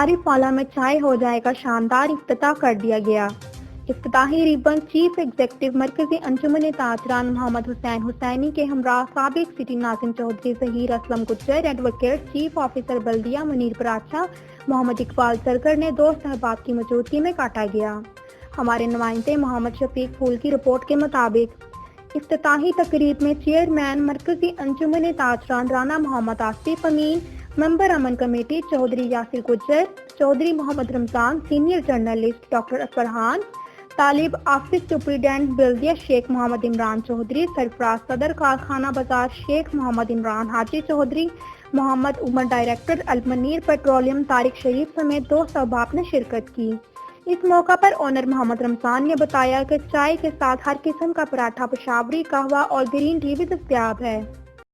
عارف والا میں چائے ہو جائے کا شاندار افتتاح کر دیا گیا۔ افتتاحی ریبن چیف ایگزیکٹو مرکزی انجمن تاجران محمد حسین حسینی کے ہمراہ سابق سٹی ناظم چودھری ظہیر اسلم گجر، ایڈوکیٹ چیف آفیسر بلدیہ منیر پراچا، محمد اقبال سرگر نے دوست احباب کی موجودگی میں کاٹا گیا۔ ہمارے نمائندے محمد شفیق پھول کی رپورٹ کے مطابق افتتاحی تقریب میں چیئرمین مرکزی انجمن تاجران رانا محمد آصف امین، ممبر امن کمیٹی چودھری یاسر گجر، چودھری محمد رمضان، سینئر جرنلسٹ ڈاکٹر فرحان، طالب آفس سپرنٹینڈنٹ بلدیہ شیخ محمد عمران چودھری، سرفراز صدر کارخانہ بازار شیخ محمد عمران حاجی چودھری، محمد عمر ڈائریکٹر المنیر پیٹرولیم طارق شریف سمیت دوست احباب نے شرکت کی۔ اس موقع پر اونر محمد رمضان نے بتایا کہ چائے کے ساتھ ہر قسم کا پراٹھا، پشاوری قہوہ اور گرین ٹی بھی دستیاب ہے۔